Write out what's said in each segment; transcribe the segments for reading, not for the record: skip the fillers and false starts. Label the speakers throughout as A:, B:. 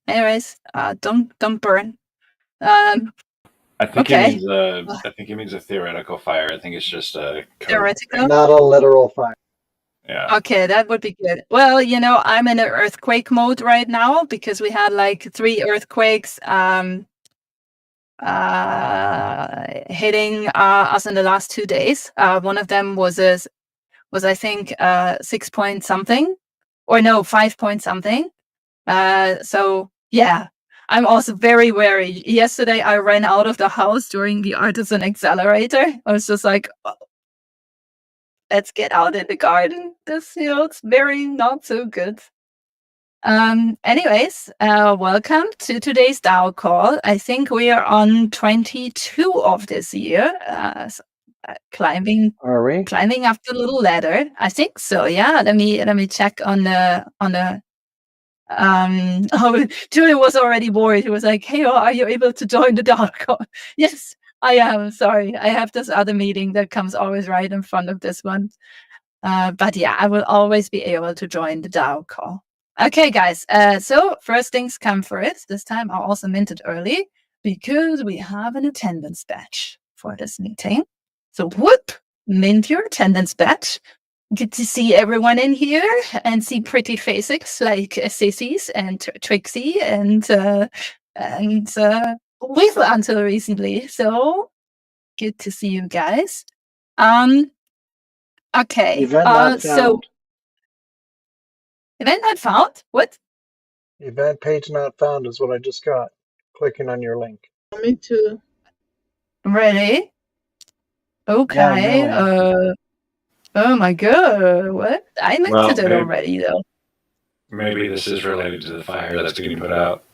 A: Anyways, don't burn.
B: I think
A: okay.
B: it means a theoretical fire. I think it's just a code.
A: Theoretical?
C: Not a literal fire.
B: Yeah.
A: Okay, that would be good. Well, I'm in an earthquake mode right now because we had like 3 earthquakes hitting us in the last 2 days. One of them was I think 6 point something, or no, 5 point something. So yeah, I'm also very wary. Yesterday, I ran out of the house during the artisan accelerator. I was just like, oh, let's get out in the garden. This, it's very not so good. Anyways, welcome to today's DAO call. I think we are on 22 of this year. Climbing.
C: Are we?
A: Climbing up the little ladder. I think so. Yeah. Let me check on the. Oh, Julia was already worried. He was like, "Hey, are you able to join the DAO call?" Yes, I am. Sorry, I have this other meeting that comes always right in front of this one. But yeah, I will always be able to join the DAO call. Okay, guys. So first things come first. This time I also minted early because we have an attendance badge for this meeting. So whoop, mint your attendance badge. Good to see everyone in here and see pretty faces like Sissy's and Trixie and Weasel until recently. So good to see you guys. Okay.
C: Event not found.
A: Event not found? What?
C: Event page not found is what I just got. Clicking on your link.
D: Me too.
A: Really? Okay.
C: Yeah,
A: oh my god. What? I minted it already though.
B: Maybe this is related to the fire that's getting put out.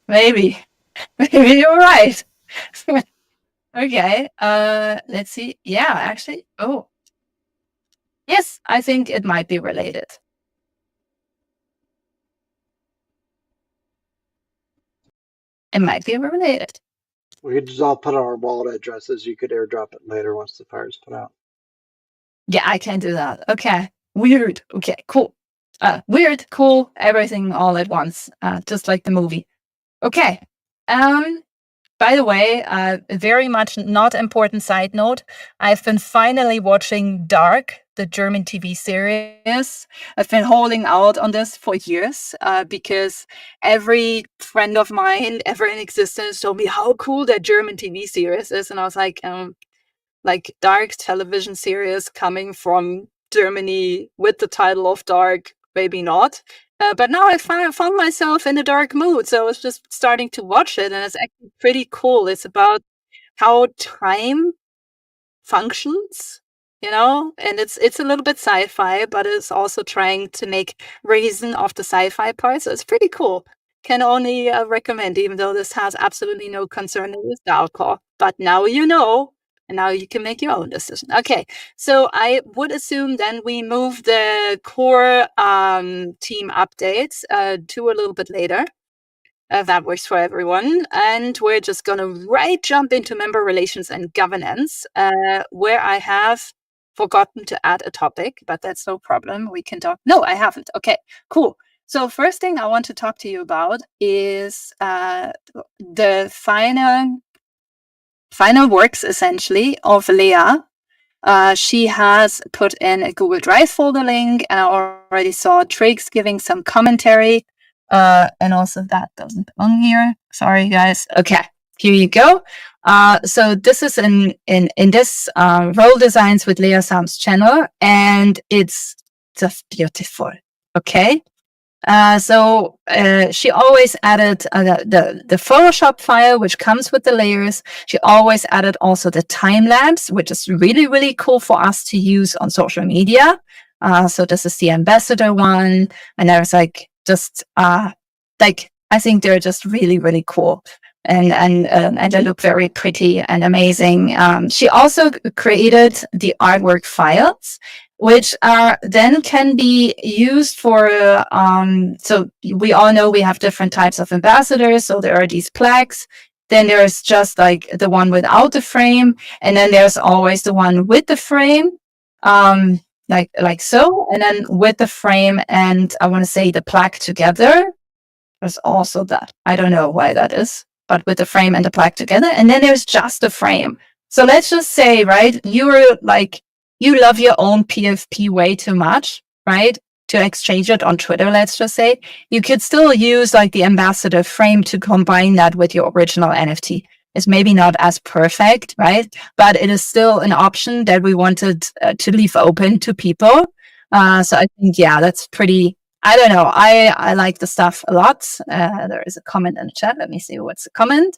A: Maybe. Maybe you're right. Okay. Let's see. Yeah, actually. Oh. Yes, I think it might be related. It might be related.
C: We could just all put our wallet addresses. You could airdrop it later once the fire's put out.
A: Yeah, I can do that. Okay. Weird. Okay, cool. Weird, cool, everything all at once. Just like the movie. Okay. By the way, very much not important side note. I've been finally watching Dark, the German TV series. I've been holding out on this for years because every friend of mine ever in existence told me how cool that German TV series is. And I was like dark television series coming from Germany with the title of Dark, maybe not. But now I found myself in a dark mood, so I was just starting to watch it, and it's actually pretty cool. It's about how time functions, and it's a little bit sci-fi, but it's also trying to make reason of the sci-fi part. So it's pretty cool. Can only recommend, even though this has absolutely no concern with DAO Call. But now you know. And now you can make your own decision. Okay, so I would assume then we move the core team updates to a little bit later. That works for everyone. And we're just going to jump into member relations and governance, where I have forgotten to add a topic, but that's no problem. We can talk. No, I haven't. Okay, cool. So first thing I want to talk to you about is the final works, essentially, of Leah. She has put in a Google Drive folder link, and I already saw Triggs giving some commentary. And also that doesn't belong here. Sorry, guys. Okay, here you go. So this is in this role designs with Leah Sam's channel, and it's just beautiful. Okay. So she always added the Photoshop file, which comes with the layers. She always added also the time lapse, which is really, really cool for us to use on social media. So this is the ambassador one. And I was like, I think they're just really, really cool. And they look very pretty and amazing. She also created the artwork files, which then can be used for, so we all know we have different types of ambassadors. So there are these plaques. Then there's just like the one without the frame. And then there's always the one with the frame, like so. And then with the frame and I want to say the plaque together. There's also that. I don't know why that is, but with the frame and the plaque together. And then there's just the frame. So let's just say, right, you're like, you love your own PFP way too much, right? To exchange it on Twitter, let's just say, you could still use like the ambassador frame to combine that with your original NFT. It's maybe not as perfect, right? But it is still an option that we wanted to leave open to people. So I think, yeah, that's pretty, I don't know. I like the stuff a lot. There is a comment in the chat. Let me see what's the comment.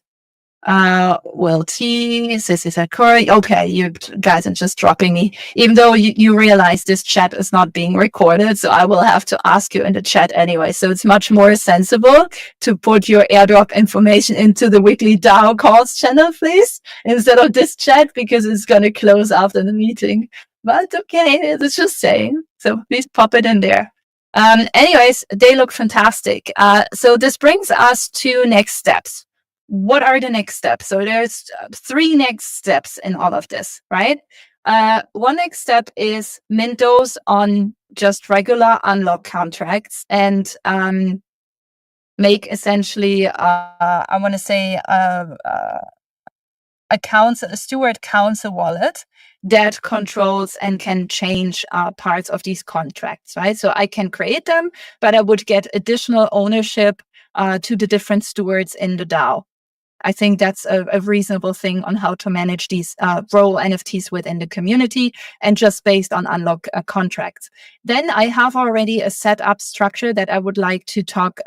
A: Will T, Sissy said Corey. Okay, you guys are just dropping me. Even though you realize this chat is not being recorded, so I will have to ask you in the chat anyway. So it's much more sensible to put your airdrop information into the weekly DAO calls channel, please, instead of this chat, because it's going to close after the meeting. But okay, it's just saying. So please pop it in there. Anyways, they look fantastic. So this brings us to next steps. What are the next steps? So there's 3 next steps in all of this, right? One next step is mint those on just regular unlock contracts and make essentially, I want to say, a steward counts a wallet that controls and can change parts of these contracts, right? So I can create them, but I would get additional ownership to the different stewards in the DAO. I think that's a reasonable thing on how to manage these role NFTs within the community and just based on unlock contracts. Then I have already a setup structure that I would like to talk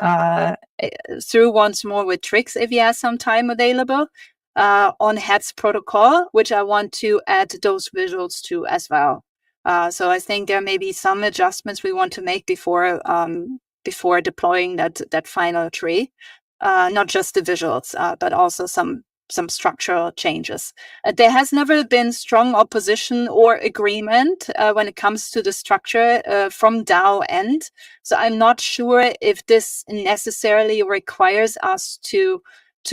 A: through once more with Trix if he has some time available on Heads protocol, which I want to add those visuals to as well. So I think there may be some adjustments we want to make before deploying that final tree. Not just the visuals, but also some structural changes. There has never been strong opposition or agreement when it comes to the structure from DAO end. So I'm not sure if this necessarily requires us to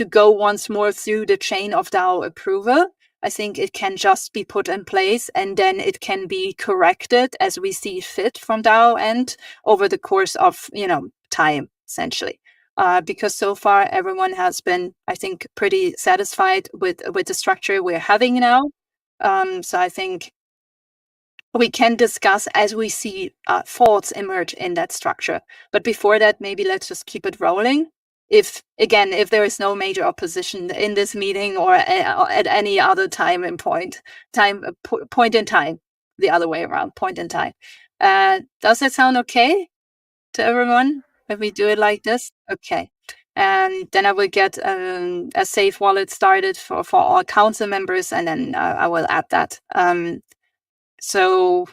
A: go once more through the chain of DAO approval. I think it can just be put in place and then it can be corrected as we see fit from DAO end over the course of, time, essentially. Because so far everyone has been, I think, pretty satisfied with the structure we're having now. So I think we can discuss as we see faults emerge in that structure. But before that, maybe let's just keep it rolling. If there is no major opposition in this meeting or at any other time in point in time, the other way around, point in time. Does that sound okay to everyone? If we do it like this, okay. And then I will get a safe wallet started for all council members, and then I will add that. So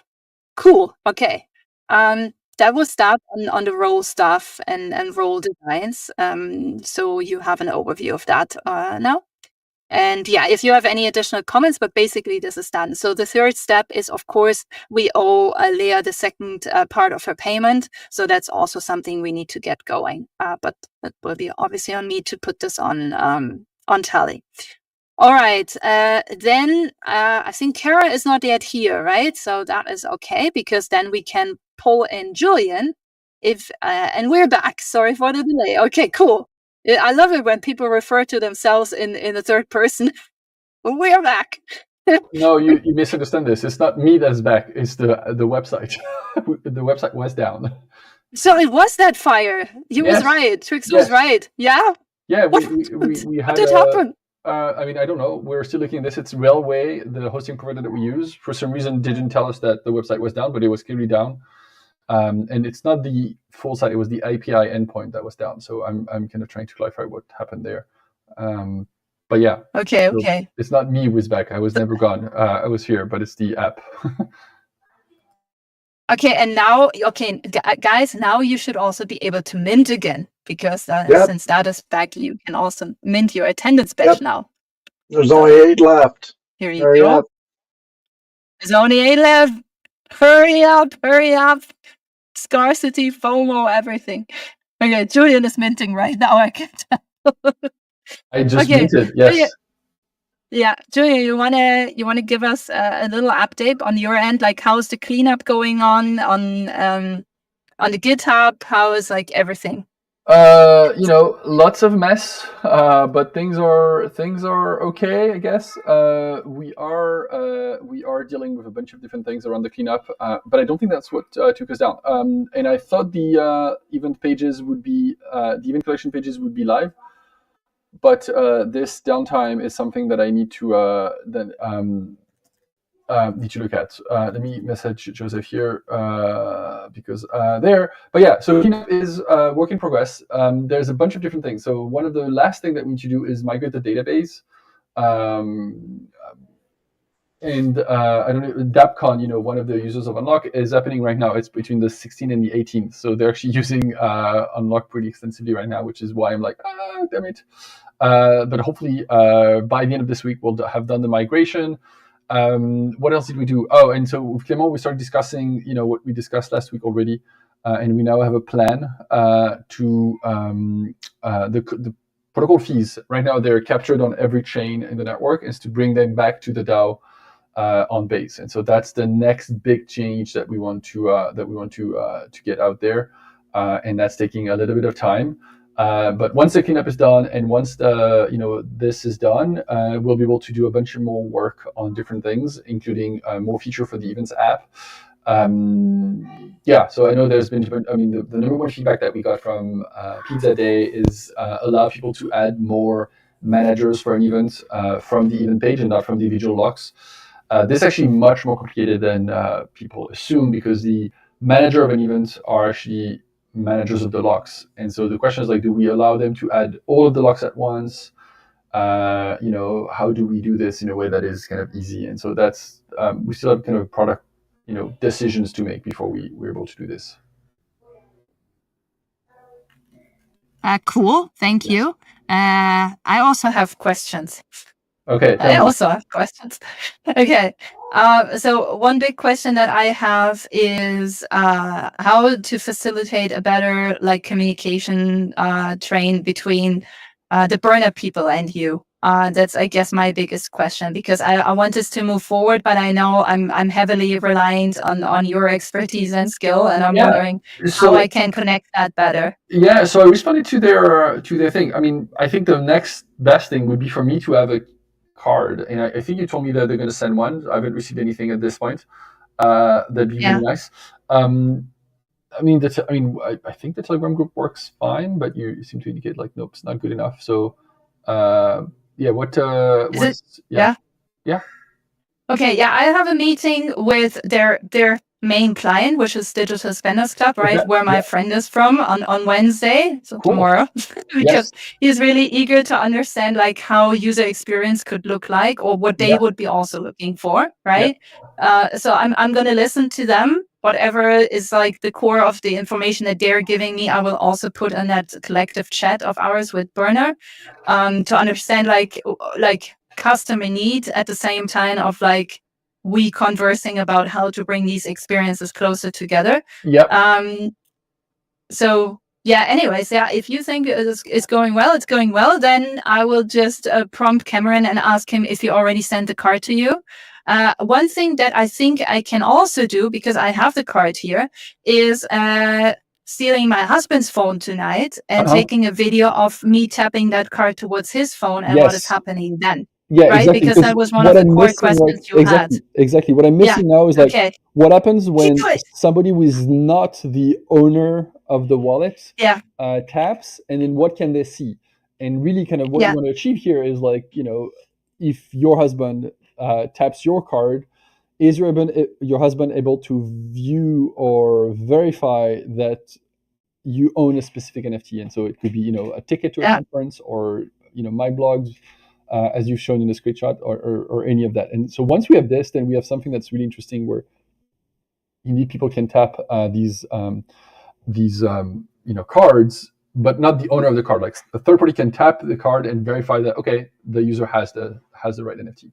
A: cool. Okay. That was that on the role stuff and role designs. So you have an overview of that now. And yeah, if you have any additional comments, but basically this is done. So the third step is, of course, we owe Leah the second part of her payment. So that's also something we need to get going. But it will be obviously on me to put this on tally. All right. Then I think Kara is not yet here, right? So that is okay, because then we can pull in Julian. And we're back. Sorry for the delay. Okay, cool. I love it when people refer to themselves in the third person. We're back.
D: No, you misunderstand this. It's not me that's back. It's the website. The website was down.
A: So it was that fire. He was right. Trix was right. Yeah.
D: Yeah.
A: What did happen?
D: I mean, I don't know. We're still looking at this. It's Railway, the hosting provider that we use. For some reason, didn't tell us that the website was down, but it was clearly down. And it's not the full site; it was the API endpoint that was down. So I'm kind of trying to clarify what happened there. But yeah.
A: Okay.
D: So it's not me who's back. I was never gone. I was here, but it's the app.
A: Okay, and now, guys, now you should also be able to mint again, because since that is back, you can also mint your attendance badge now.
C: There's only 8 left.
A: Here you go. There's only 8 left. Hurry up. Scarcity, FOMO, everything. Okay, Julian is minting right now, I can tell.
D: I just minted, yes.
A: Yeah, Julian, you wanna give us a little update on your end? Like, how's the cleanup going on the GitHub? How is like everything?
D: Lots of mess, but things are okay, I guess. We are dealing with a bunch of different things around the cleanup, but I don't think that's what took us down. And I thought the event collection pages would be live, but this downtime is something that I need to look at. Let me message Joseph here because there. But yeah, so cleanup is work in progress. There's a bunch of different things. So one of the last thing that we need to do is migrate the database. And I don't know, DAPCon, one of the users of Unlock is happening right now. It's between the 16th and the 18th. So they're actually using Unlock pretty extensively right now, which is why I'm like, damn it. But hopefully by the end of this week, we'll have done the migration. What else did we do? Oh, and so with Clément, we started discussing, what we discussed last week already. And we now have a plan to the protocol fees. Right now, they're captured on every chain in the network, is to bring them back to the DAO on base. And so that's the next big change that we want to get out there. And that's taking a little bit of time. But once the cleanup is done, and once this is done, we'll be able to do a bunch of more work on different things, including more feature for the events app. So I know there's been different. I mean, the number one feedback that we got from Pizza Day is allow people to add more managers for an event from the event page and not from the individual locks. This is actually much more complicated than people assume, because the manager of an event are actually managers of the locks. And so the question is, like, do we allow them to add all of the locks at once? How do we do this in a way that is kind of easy? And so that's we still have kind of product decisions to make before we're able to do this.
A: Cool. Thank you. I also have questions.
D: Okay.
A: I also have questions. Okay. So one big question that I have is how to facilitate a better communication train between the burner people and you. That's, I guess, my biggest question, because I want us to move forward, but I know I'm heavily reliant on your expertise and skill, and I'm wondering how I can connect that better.
D: Yeah, so I responded to their thing. I mean, I think the next best thing would be for me to have a card, and I think you told me that they're going to send one. I haven't received anything at this point. That'd be really nice. I think the Telegram group works fine, but you seem to indicate like, nope, it's not good enough. So, yeah.
A: Okay, yeah, I have a meeting with their main client, which is Digital Spenders Club, right, where my friend is from, on Wednesday, so tomorrow, because he's really eager to understand like how user experience could look like, or what they would be also looking for, right? So I'm going to listen to them. Whatever is like the core of the information that they're giving me, I will also put in that collective chat of ours with Burner, to understand like customer need at the same time of like we conversing about how to bring these experiences closer together. So yeah, anyways, yeah, if you think it's going well, then I will just prompt Cameron and ask him if he already sent the card to you. One thing that I think I can also do, because I have the card here, is stealing my husband's phone tonight and taking a video of me tapping that card towards his phone and what is happening then.
E: Yeah,
A: right?
E: exactly.
A: Because that was one of the core questions you had.
E: Exactly. What I'm missing now is like, what happens when somebody who is not the owner of the wallet taps, and then what can they see? And really kind of what you want to achieve here is like, if your husband taps your card, is your husband able to view or verify that you own a specific NFT? And so it could be, a ticket to a conference, or, my blogs, as you've shown in the screenshot, or any of that. And so once we have this, then we have something that's really interesting, where indeed people can tap these cards, but not the owner of the card. Like the third party can tap the card and verify that, okay, the user has the right NFT.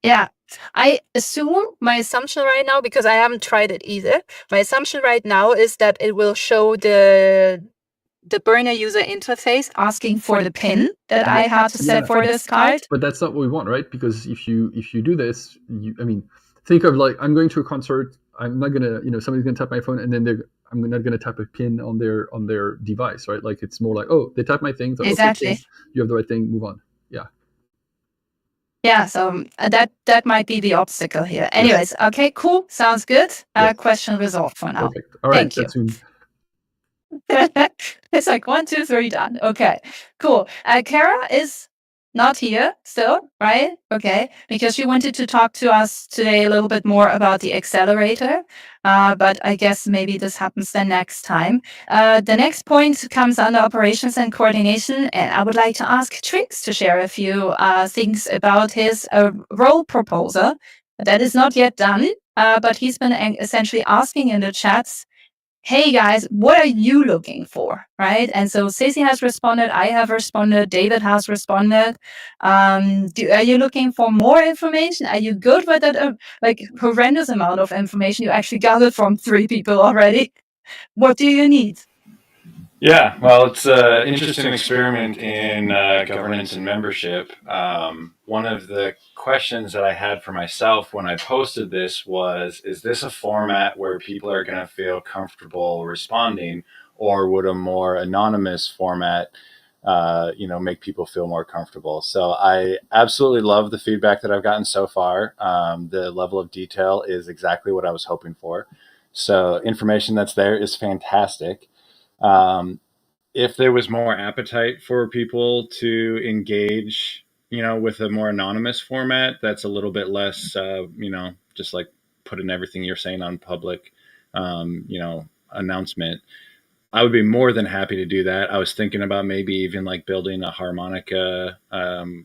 A: Yeah, I assume, my assumption right now, because I haven't tried it either, my assumption right now is that it will show the burner user interface asking for the PIN that I have to set for this card.
D: But that's not what we want, right? Because if you do this, think of like, I'm going to a concert. I'm not gonna, somebody's gonna tap my phone, and then I'm not going to type a pin on their device, right? Like it's more like, oh, they type my thing. So,
A: exactly.
D: Okay, cool. You have the right thing. Move on. Yeah.
A: Yeah. So that might be the obstacle here. Anyways, okay, cool. Sounds good. Question resolved for now.
D: Perfect. All right.
A: Thank you.
D: Soon.
A: It's like 1, 2, 3, done. Okay, cool. Kara is not here still, right? Okay, because she wanted to talk to us today a little bit more about the accelerator, but I guess maybe this happens then next time. The next point comes under operations and coordination, and I would like to ask Trix to share a few things about his role proposal. That is not yet done, but he's been essentially asking in the chats, hey guys, what are you looking for, right? And so Stacey has responded, I have responded, David has responded. Are you looking for more information? Are you good with that like horrendous amount of information you actually gathered from 3 people already? What do you need?
B: Yeah, well, it's an interesting experiment in governance and membership. One of the questions that I had for myself when I posted this was, is this a format where people are going to feel comfortable responding, or would a more anonymous format make people feel more comfortable? So I absolutely love the feedback that I've gotten so far. The level of detail is exactly what I was hoping for. So information that's there is fantastic. If there was more appetite for people to engage, with a more anonymous format, that's a little bit less, just like putting everything you're saying on public, announcement, I would be more than happy to do that. I was thinking about maybe even like building a Harmonica,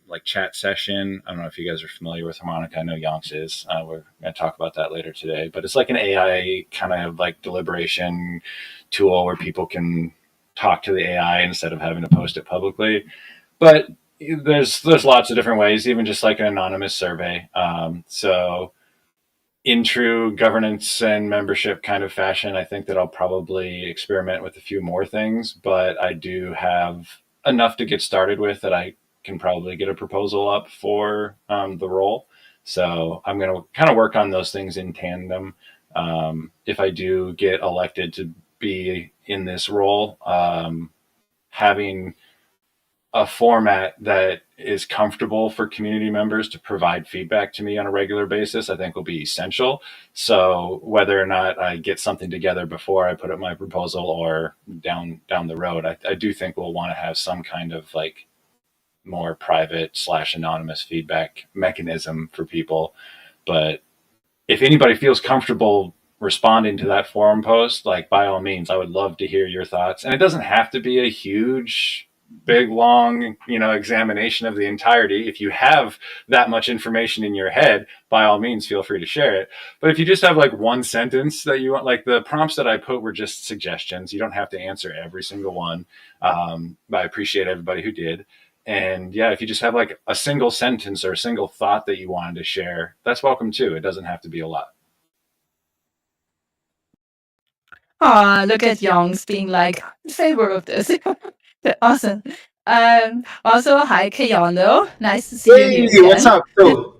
B: like chat session. I don't know if you guys are familiar with Harmonica. I know Yonks is. We're going to talk about that later today, but it's like an AI kind of like deliberation tool where people can talk to the AI instead of having to post it publicly. But there's lots of different ways, even just like an anonymous survey. So in true governance and membership kind of fashion, I think that I'll probably experiment with a few more things, but I do have enough to get started with that I can probably get a proposal up for the role. So I'm going to kind of work on those things in tandem. If I do get elected to be in this role, having a format that is comfortable for community members to provide feedback to me on a regular basis, I think will be essential. So whether or not I get something together before I put up my proposal or down the road, I do think we'll want to have some kind of like more private / anonymous feedback mechanism for people. But if anybody feels comfortable responding to that forum post, like by all means, I would love to hear your thoughts. And it doesn't have to be a huge, big, long, examination of the entirety. If you have that much information in your head, by all means, feel free to share it. But if you just have like one sentence that you want, like the prompts that I put were just suggestions. You don't have to answer every single one. But I appreciate everybody who did. And yeah, if you just have like a single sentence or a single thought that you wanted to share, that's welcome too. It doesn't have to be a lot.
A: Oh, look at Youngs being like in favor of this. Awesome. Also, hi, Kayando. Nice to see you again.
F: What's up? So,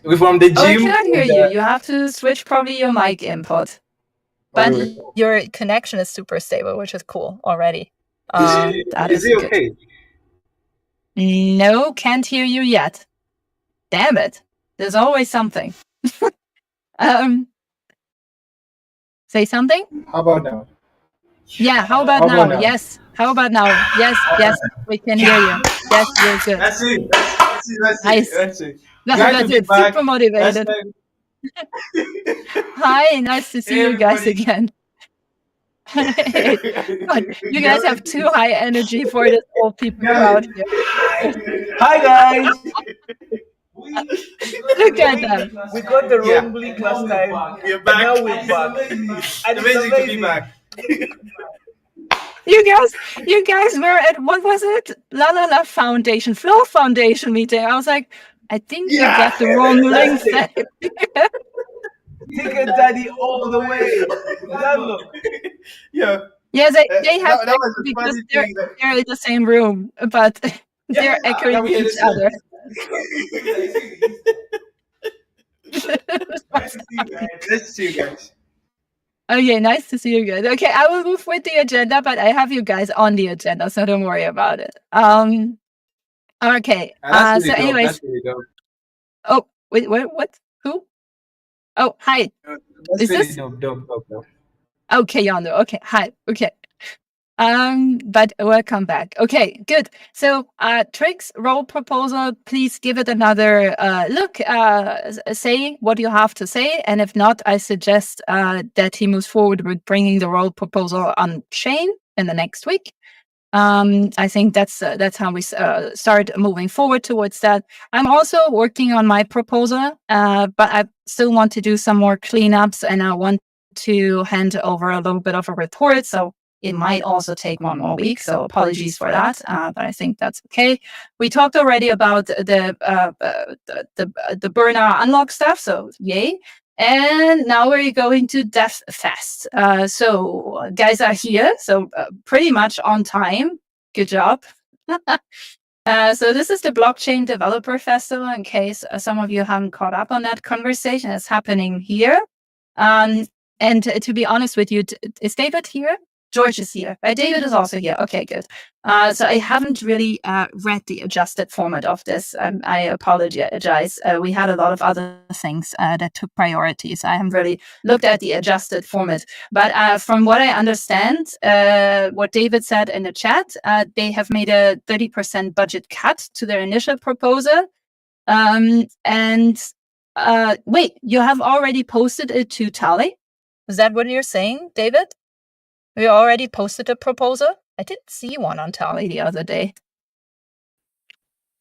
F: we're from the gym.
A: Oh, I cannot hear you. You have to switch probably your mic input. But your connection is super stable, which is cool already.
F: Is it okay?
A: No, can't hear you yet. Damn it. There's always something. Say something?
F: How about now?
A: Yeah, how about now? Yes. How about now? Yes, we can hear you. Yes, you're good.
F: That's it.
A: Nice.
F: That's it.
A: That's it. Super motivated. Hi, nice to see you guys again. You guys have too high energy for this old people crowd here.
F: Hi guys.
A: Look at them.
F: We got the wrong blink last time. We're back. Now we're back. And it's amazing to be back.
A: You guys were at, what was it? La La La Foundation, Flow Foundation meeting. I was like, I think you got the wrong link there.
F: Ticket Daddy all the way. Yeah.
A: Yeah, they have because they're in the same room, but they're echoing each other.
F: Let's see, guys.
A: Okay, nice to see you guys. Okay, I will move with the agenda, but I have you guys on the agenda, so don't worry about it. Okay.
F: That's really
A: so
F: dope.
A: anyways.
F: That's really dope.
A: Oh, wait, what? Who? Oh, hi.
F: That's
A: Is
F: really
A: this?
F: dope.
A: Okay, Yonder. Okay, hi. Okay. But welcome back. Okay, good. So, Trix role proposal, please give it another look, say what you have to say. And if not, I suggest that he moves forward with bringing the role proposal on chain in the next week. I think that's how we start moving forward towards that. I'm also working on my proposal, but I still want to do some more cleanups, and I want to hand over a little bit of a report. So it might also take 1 more week. So apologies for that, but I think that's okay. We talked already about the burner unlock stuff, so yay. And now we're going to Dev Fest. So guys are here, so pretty much on time. Good job. So this is the Blockchain Developer Festival, in case some of you haven't caught up on that conversation. It's happening here. And to be honest with you, is David here? George is here. David is also here. Okay, good. So I haven't really read the adjusted format of this. I apologize. We had a lot of other things that took priority. So I haven't really looked at the adjusted format. But from what I understand, what David said in the chat, they have made a 30% budget cut to their initial proposal. Wait, you have already posted it to Tally? Is that what you're saying, David? You already posted a proposal? I didn't see one on Tally the other day.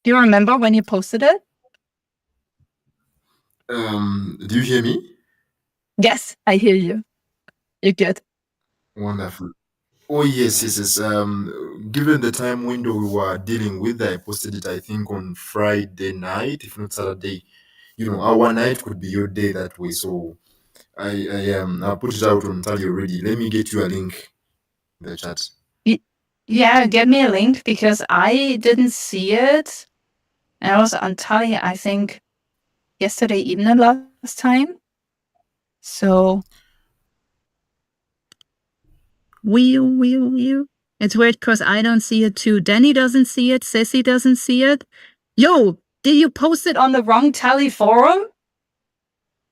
A: Do you remember when you posted it?
G: Do you hear me?
A: Yes, I hear you. You're good.
G: Wonderful. Oh, yes. Given the time window we were dealing with, I posted it, I think, on Friday night, if not Saturday. Our night could be your day that way. So I put it out on Tally already. Let me get you a link in the chat.
A: Yeah, get me a link, because I didn't see it. And I was on Tally, I think, yesterday evening last time. So, it's weird because I don't see it too. Danny doesn't see it. Sissy doesn't see it. Yo, did you post it on the wrong Tally forum?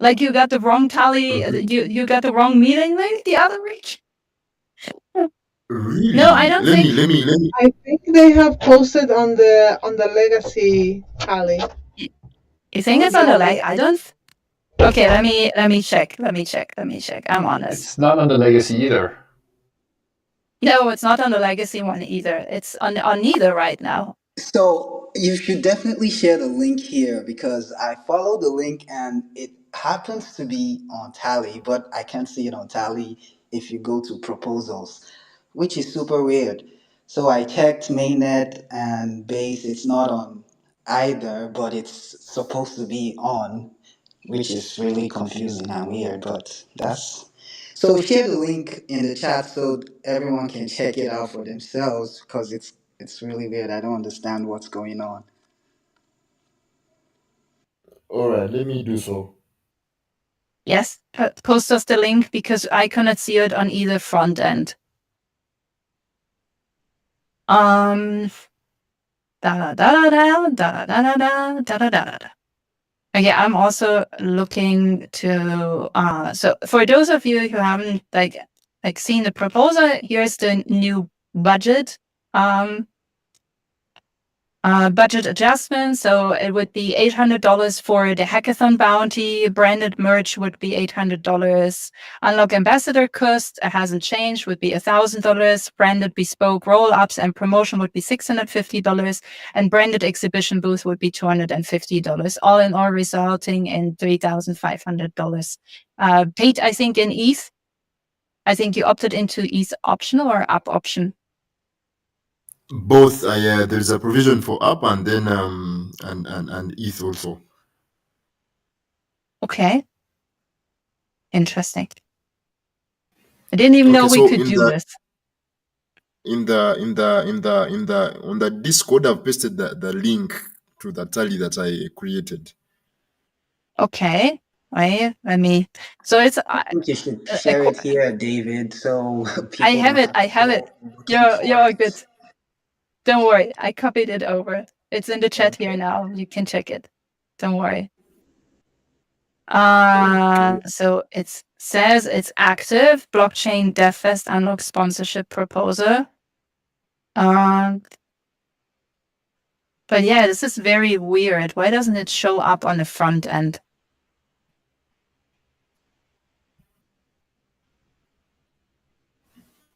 A: Like you got the wrong Tally, you got the wrong meeting link the other week?
G: Really?
A: No, I don't
G: let
A: think.
G: Me, let me.
H: I think they have posted on the legacy Tally.
A: You think it's on the leg? I don't. Okay, let me check. I'm honest.
D: It's not on the legacy either.
A: No, it's not on the legacy one either. It's on neither right now.
I: So you should definitely share the link here, because I follow the link and it happens to be on Tally, but I can't see it on Tally if you go to proposals, which is super weird. So I checked mainnet and base, it's not on either, but it's supposed to be on, which is really confusing and weird, but that's. So share the link in the chat so everyone can check it out for themselves, because it's really weird. I don't understand what's going on.
G: All right, let me do so.
A: Yes, post us the link, because I cannot see it on either front end. Okay, I'm also looking to so for those of you who haven't like seen the proposal, here's the new budget budget adjustment. So it would be $800 for the hackathon bounty. Branded merch would be $800. Unlock ambassador cost, it hasn't changed, would be $1,000. Branded bespoke roll-ups and promotion would be $650. And branded exhibition booth would be $250. All in all, resulting in $3,500. Paid, I think, in ETH. I think you opted into ETH optional or up option.
G: Both. There's a provision for up and then and ETH also.
A: Okay. Interesting. I didn't even know we could do this.
G: On the Discord, I've pasted the link to the Tally that I created.
A: Okay. right? So it's.
I: I think you should share it here, David, so people.
A: I have it. You're all good. Don't worry, I copied it over. It's in the chat here now. You can check it. Don't worry. So it says it's active. Blockchain DevFest Unlock Sponsorship Proposal. But yeah, this is very weird. Why doesn't it show up on the front end?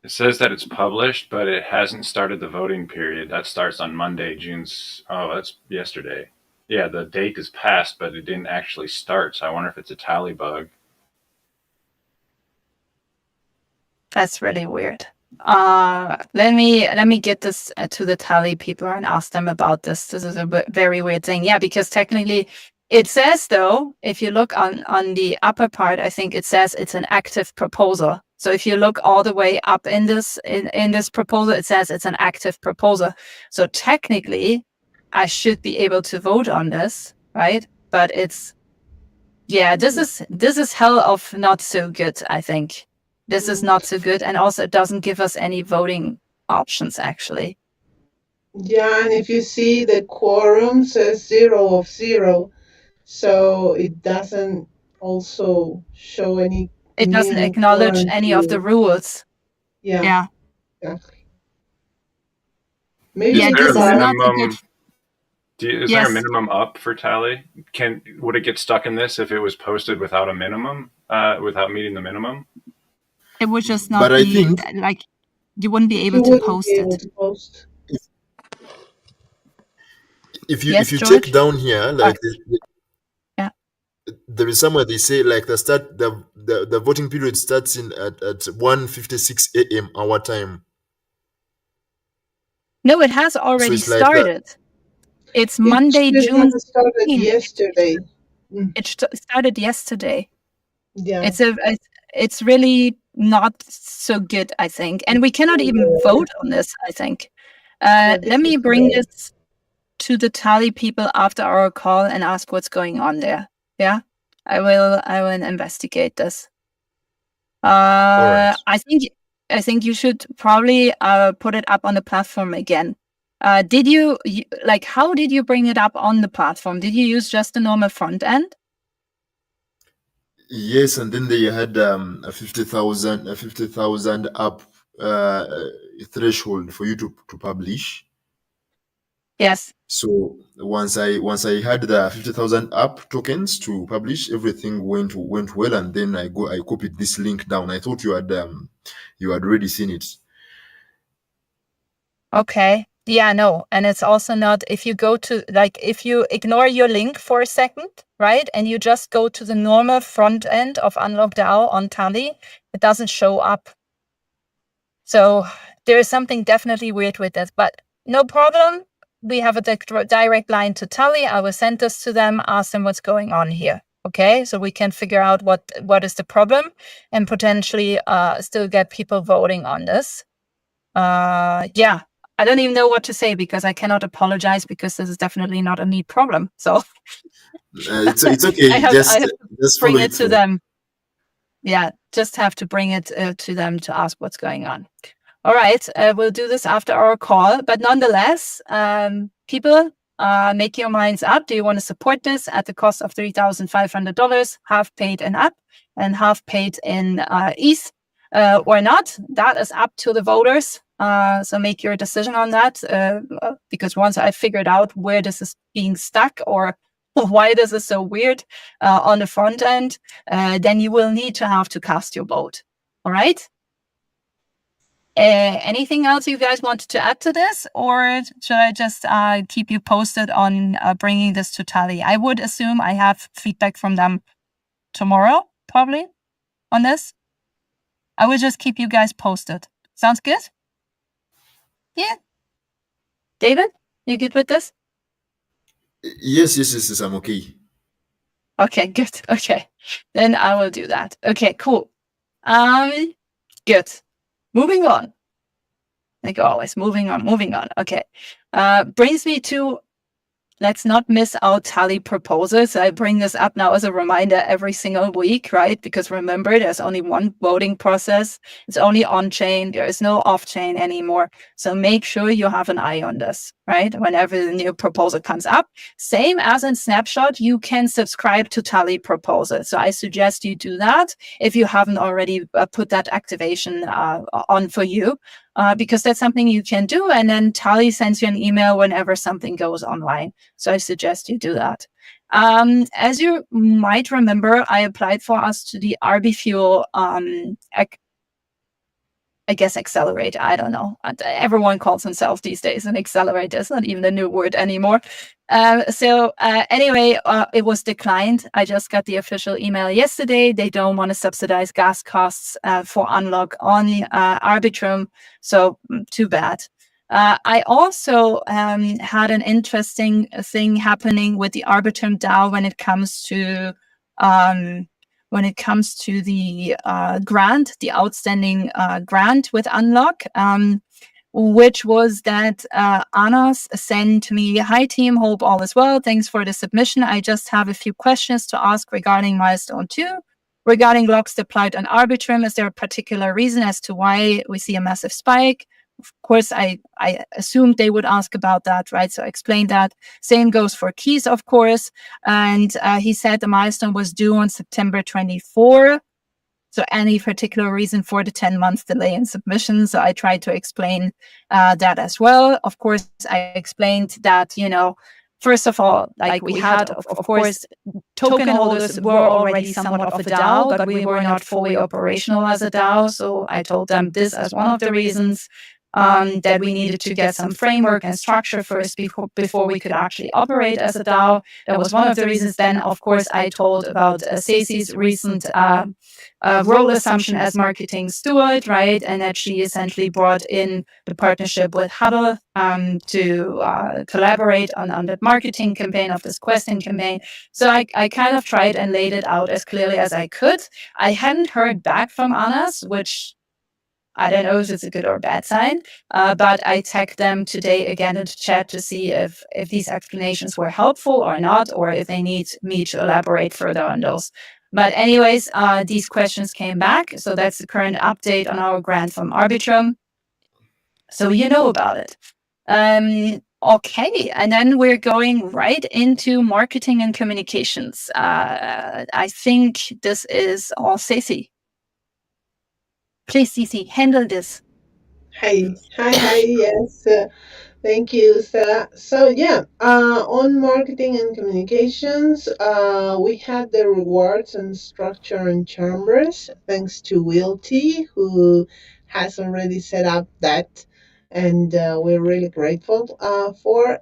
B: It says that it's published, but it hasn't started the voting period. That starts on Monday, that's yesterday. Yeah, the date is passed, but it didn't actually start. So I wonder if it's a tally bug.
A: That's really weird. Let me get this to the tally people and ask them about this. This is a very weird thing. Yeah, because technically it says, though, if you look on the upper part, I think it says it's an active proposal. So if you look all the way up in this proposal, it says it's an active proposal. So technically, I should be able to vote on this, right? But it's, yeah, this is hell of not so good, I think. This is not so good. And also it doesn't give us any voting options, actually.
H: Yeah, and if you see the quorum says 0 of 0, so it doesn't also show any.
A: It doesn't acknowledge any of the rules.
H: Yeah. Exactly.
B: Maybe is there a minimum up for tally? Would it get stuck in this if it was posted without a minimum, without meeting the minimum?
A: It would just not be, I think, like, you wouldn't be able to post it.
G: If you check down here, like there is somewhere they say like the voting period starts at 1:56 a.m. our time.
A: No, it has already started. It's Monday, June.
H: It started yesterday.
A: It started yesterday.
H: Yeah.
A: It's really not so good, I think. And we cannot even vote on this, I think. Let me bring this to the tally people after our call and ask what's going on there. Yeah, I will investigate this.
G: Right.
A: I think you should probably put it up on the platform again. Did you like, how did you bring it up on the platform? Did you use just the normal front end?
G: Yes, and then they had a 50,000 up threshold for you to publish.
A: Yes.
G: So once I had the 50,000 up tokens to publish, everything went well, and then I copied this link down. I thought you had already seen it.
A: Okay. Yeah, no. And it's also not, if you go to, like, if you ignore your link for a second, right, and you just go to the normal front end of Unlock DAO on Tally, it doesn't show up. So there is something definitely weird with this, but no problem. We have a direct line to Tally. I will send this to them, ask them what's going on here. Okay, so we can figure out what is the problem and potentially still get people voting on this. Yeah, I don't even know what to say because I cannot apologize because this is definitely not a me problem. So
G: it's okay. I have
A: to bring it to them. Yeah, just have to bring it to them to ask what's going on. All right, we'll do this after our call. But nonetheless, people, make your minds up. Do you want to support this at the cost of $3,500, half paid in app and half paid in ETH, or not? That is up to the voters. So make your decision on that, because once I figured out where this is being stuck or why this is so weird on the front end, then you will need to have to cast your vote. All right? Anything else you guys wanted to add to this, or should I just keep you posted on bringing this to Tally? I would assume I have feedback from them tomorrow, probably, on this. I will just keep you guys posted. Sounds good? Yeah. David, you good with this?
G: Yes, I'm okay.
A: Okay, good. Okay, then I will do that. Okay, cool. Good. Moving on. Like always, moving on. Okay. Brings me to let's not miss out Tally proposals. I bring this up now as a reminder every single week, right? Because remember, there's only one voting process. It's only on-chain. There is no off-chain anymore. So make sure you have an eye on this, right? Whenever the new proposal comes up. Same as in Snapshot, you can subscribe to Tally proposals. So I suggest you do that if you haven't already put that activation on for you. Because that's something you can do, and then Tally sends you an email whenever something goes online. So I suggest you do that. As you might remember, I applied for us to the RB I guess accelerator. I don't know. Everyone calls themselves these days an accelerator. It's not even a new word anymore. Anyway, it was declined. I just got the official email yesterday. They don't want to subsidize gas costs for unlock on Arbitrum. So too bad. I also had an interesting thing happening with the Arbitrum DAO when it comes to the grant, the outstanding grant with Unlock, which was that Anas sent me, "Hi team, hope all is well. Thanks for the submission. I just have a few questions to ask regarding milestone 2. Regarding locks deployed on Arbitrum, is there a particular reason as to why we see a massive spike?" Of course, I assumed they would ask about that, right? So I explained that. Same goes for keys, of course. And he said the milestone was due on September 24. So any particular reason for the 10-month delay in submission? So I tried to explain that as well. Of course, I explained that, first of all, like we had, of course, token holders were already somewhat of a DAO, but we were not fully operational as a DAO. So I told them this as one of the reasons. That we needed to get some framework and structure first before we could actually operate as a DAO. That was one of the reasons. Then, of course, I told about Stacey's recent role assumption as marketing steward, right? And that she essentially brought in the partnership with Huddle to collaborate on the marketing campaign of this questing campaign. So I kind of tried and laid it out as clearly as I could. I hadn't heard back from Anas, which I don't know if it's a good or bad sign, but I tagged them today again into chat to see if these explanations were helpful or not, or if they need me to elaborate further on those. But anyways, these questions came back. So that's the current update on our grant from Arbitrum. So you know about it. Okay, and then we're going right into marketing and communications. I think this is all Stacey. Please, Cece, handle this.
H: Hi, yes. Thank you, Sarah. So yeah, on marketing and communications, we had the rewards and structure and chambers, thanks to Will T, who has already set up that, and we're really grateful for.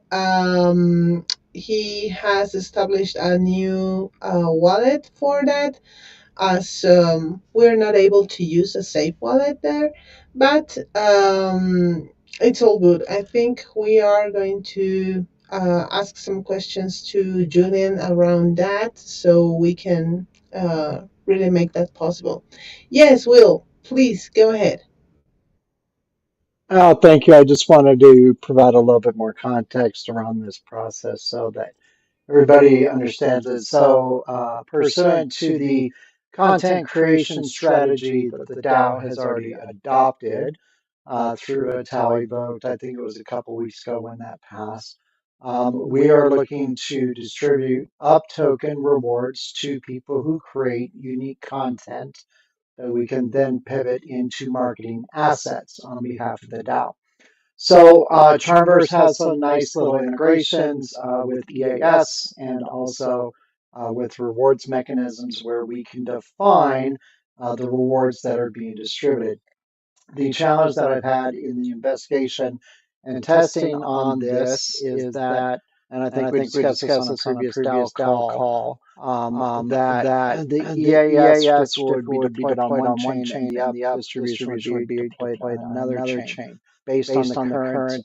H: He has established a new wallet for that, as we're not able to use a safe wallet there, but it's all good. I think we are going to ask some questions to Julian around that so we can really make that possible. Yes, Will, please go ahead.
C: Thank you. I just wanted to provide a little bit more context around this process so that everybody understands it. So, pursuant to the content creation strategy that the DAO has already adopted through a tally vote, I think it was a couple weeks ago when that passed, we are looking to distribute up token rewards to people who create unique content that we can then pivot into marketing assets on behalf of the DAO. So Charmverse has some nice little integrations with EAS and also with rewards mechanisms where we can define the rewards that are being distributed. The challenge that I've had in the investigation and testing on this is that, and I think we discussed this on a previous DAO call, that the EAS would be deployed on one chain and the up distribution would be deployed on another chain based on the current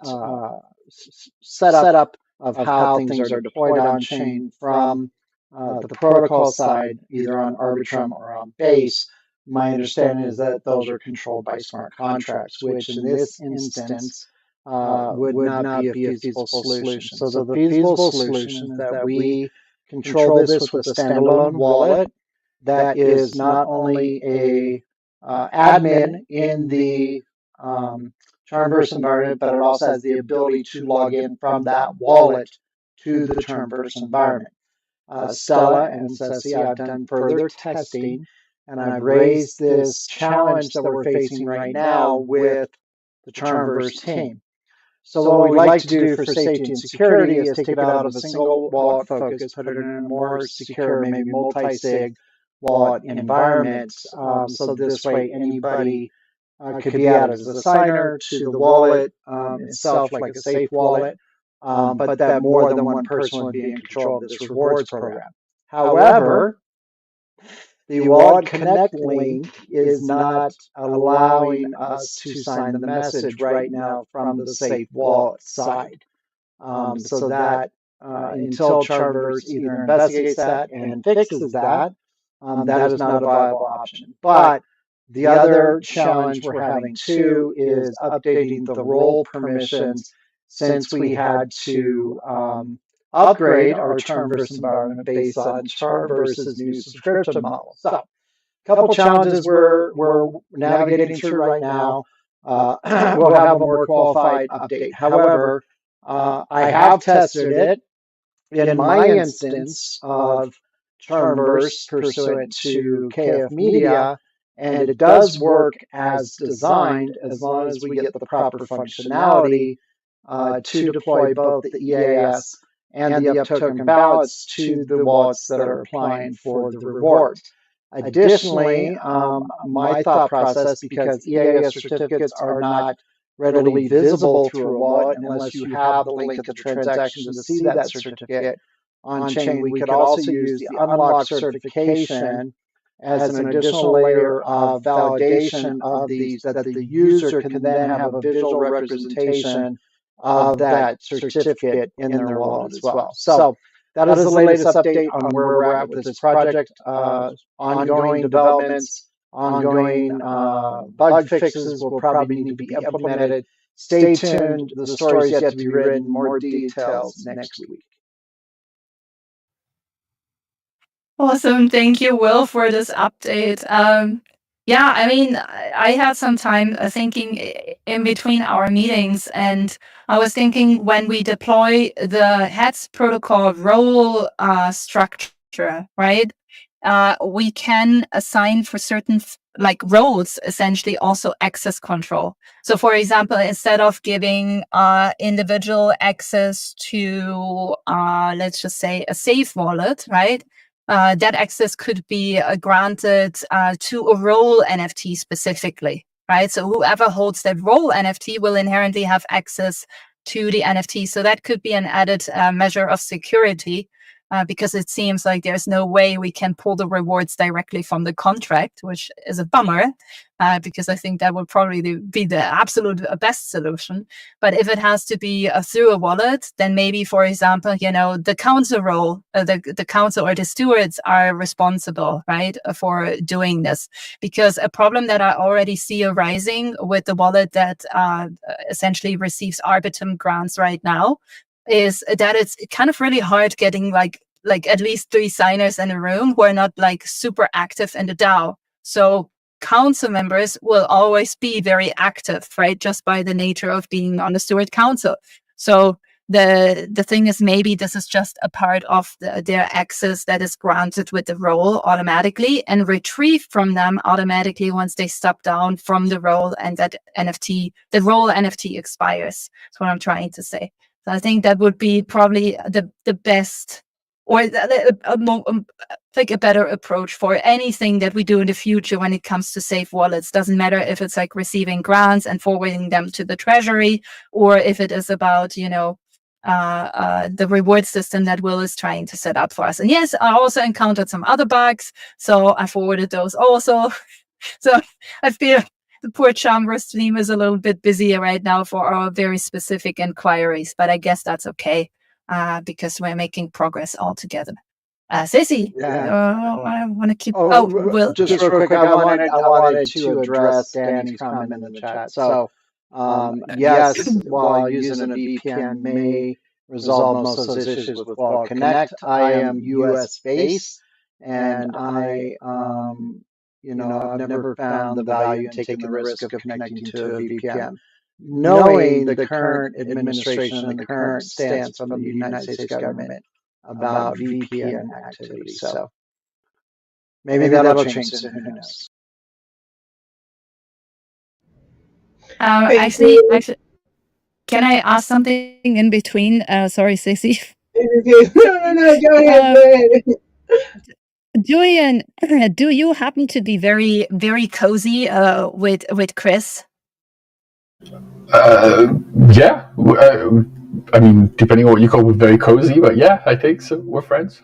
C: setup of how things are deployed on chain from the protocol side, either on Arbitrum or on Base. My understanding is that those are controlled by smart contracts, which in this instance would not be a feasible solution. So the feasible solution is that we control this with a standalone wallet that is not only a admin in the Charmverse environment, but it also has the ability to log in from that wallet to the Charmverse environment. Stella and Ceci, I've done further testing, and I've raised this challenge that we're facing right now with the Charmverse team. So what we'd like to do for safety and security is take it out of a single wallet focus, put it in a more secure, maybe multi-sig wallet environment. So this way anybody could be added as a signer to the wallet itself, like a safe wallet, but that more than one person would be in control of this rewards program. However, the Wallet Connect link is not allowing us to sign the message right now from the safe wallet side. So that until Charmverse either investigates that and fixes that, that is not a viable option. But the other challenge we're having too is updating the role permissions, since we had to upgrade our Charmverse environment based on Charmverse's new subscription model. So a couple challenges we're navigating through right now. We'll have a more qualified update. However, I have tested it in my instance of Charmverse pursuant to KF Media, and it does work as designed as long as we get the proper functionality to deploy both the EAS and the UpToken ballots to the wallets that are applying for the rewards. Additionally, my thought process, because EAS certificates are not readily visible through a wallet unless you have the link of the transaction to see that certificate on-chain, we could also use the unlock certification as an additional layer of validation of these, that the user can then have a visual representation of that certificate in their wallet as well. So that is the latest update on where we're at with this project. Ongoing developments, ongoing bug fixes will probably need to be implemented. Stay tuned. The story is yet to be written. More details next week.
A: Awesome. Thank you, Will, for this update. Yeah, I mean, I had some time thinking in between our meetings, and I was thinking when we deploy the HEADS protocol role structure, right? We can assign for certain roles, essentially also access control. So for example, instead of giving individual access to, let's just say, a safe wallet, right? That access could be granted to a role NFT specifically, right? So whoever holds that role NFT will inherently have access to the NFT. So that could be an added measure of security, because it seems like there's no way we can pull the rewards directly from the contract, which is a bummer, because I think that would probably be the absolute best solution. But if it has to be through a wallet, then maybe, for example, the council role, the council or the stewards are responsible, right, for doing this. Because a problem that I already see arising with the wallet that essentially receives Arbitrum grants right now is that it's kind of really hard getting like at least 3 signers in a room who are not super active in the DAO. So council members will always be very active, right? Just by the nature of being on the steward council. So the thing is, maybe this is just a part of their access that is granted with the role automatically and retrieved from them automatically once they step down from the role and that NFT, the role NFT expires. That's what I'm trying to say. So I think that would be probably the best, or a better approach for anything that we do in the future when it comes to safe wallets. Doesn't matter if it's receiving grants and forwarding them to the treasury, or if it is about, the reward system that Will is trying to set up for us. And yes, I also encountered some other bugs, so I forwarded those also. So I feel the poor Charmverse team is a little bit busier right now for our very specific inquiries, but I guess that's okay, because we're making progress all together. Ceci, I want to keep. Will,
C: just real quick, I wanted to address Danny's comment in the chat. So Yes, while using a VPN may resolve most of those issues with Wall Connect. I am US based, and I've never found the value in taking the risk of connecting to a VPN. Knowing the current administration and the current stance from the United States government about VPN activity. So maybe that'll change soon, who knows?
A: Actually, can I ask something in between? Sorry, Stacey.
H: No, go ahead.
A: Julian, do you happen to be very, very cozy with Chris?
D: Yeah. I mean, depending on what you call very cozy, but yeah, I think so. We're friends.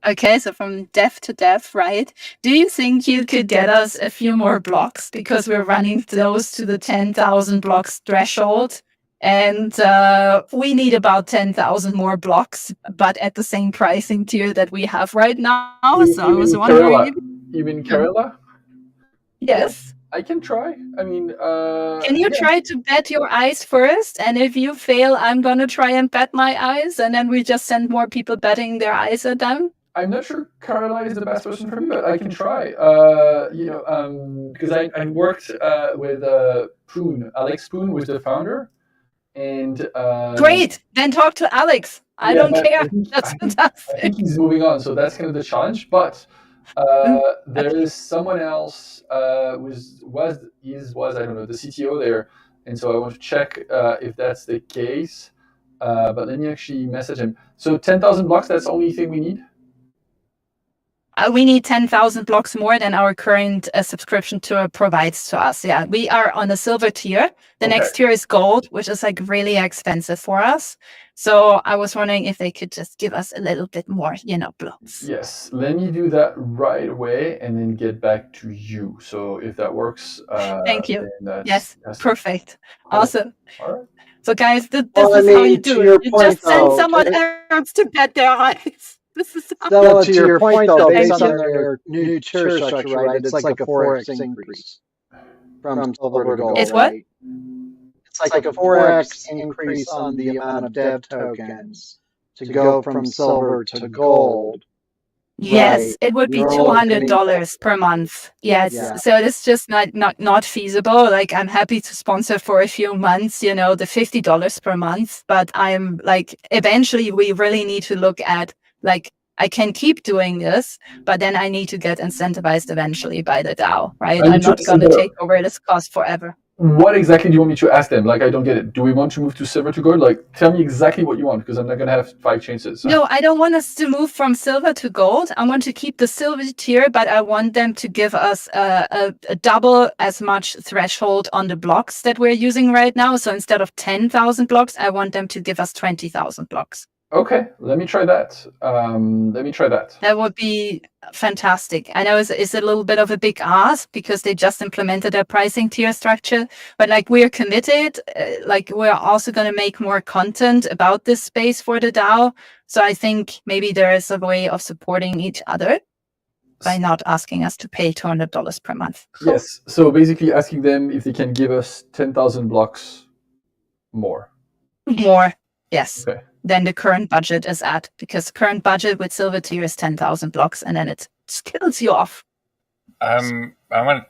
A: Okay, so from dev to dev, right? Do you think you could get us a few more blocks because we're running close to the 10,000 blocks threshold? And we need about 10,000 more blocks, but at the same pricing tier that we have right now. So I was wondering.
D: You mean Kerala?
A: Yes.
D: I can try. I mean,
A: can you try to bet your eyes first? And if you fail, I'm gonna try and bet my eyes, and then we just send more people betting their eyes at them.
D: I'm not sure Caroline is the best person for me, but I can try. Because I worked with Poon. Alex Poon was the founder, and
A: great. Then talk to Alex. I don't care. That's fantastic.
D: I think he's moving on, so that's kind of the challenge. But there is someone else was I don't know, the CTO there, and so I want to check if that's the case. But let me actually message him. So 10,000 blocks. That's the only thing we need.
A: We need 10,000 blocks more than our current subscription tour provides to us. Yeah, we are on the silver tier. The next tier is gold, which is like really expensive for us. So I was wondering if they could just give us a little bit more, blocks.
D: Yes, let me do that right away and then get back to you. So if that works,
A: thank you. Yes, perfect. Cool. Awesome.
D: All right.
A: So guys, this is how you do it. You just send someone else to bet their eyes.
C: Stella, to your point, though, based on their new tier structure, right, it's like a 4x increase from silver to gold.
A: It's what?
C: It's like a 4x increase on the amount of dev tokens to go from silver to gold.
A: Yes, right. It would be $200 per month. Yes, yeah. So it's just not feasible. Like, I'm happy to sponsor for a few months, the $50 per month. But I'm like, eventually, we really need to look at, like, I can keep doing this, but then I need to get incentivized eventually by the DAO, right? I'm not going to take over this cost forever.
D: What exactly do you want me to ask them? Like, I don't get it. Do we want to move to silver to gold? Like, tell me exactly what you want, because I'm not going to have 5 chances. So.
A: No, I don't want us to move from silver to gold. I want to keep the silver tier, but I want them to give us a double as much threshold on the blocks that we're using right now. So instead of 10,000 blocks, I want them to give us 20,000 blocks.
D: Okay, let me try that.
A: That would be fantastic. I know it's a little bit of a big ask because they just implemented a pricing tier structure, but like, we're committed. Like, we're also going to make more content about this space for the DAO. So I think maybe there is a way of supporting each other by not asking us to pay $200 per month.
D: Yes. So basically asking them if they can give us 10,000 blocks more.
A: More. Yes.
D: Okay.
A: Than the current budget is at, because current budget with silver tier is 10,000 blocks, and then it kills you off.
B: I want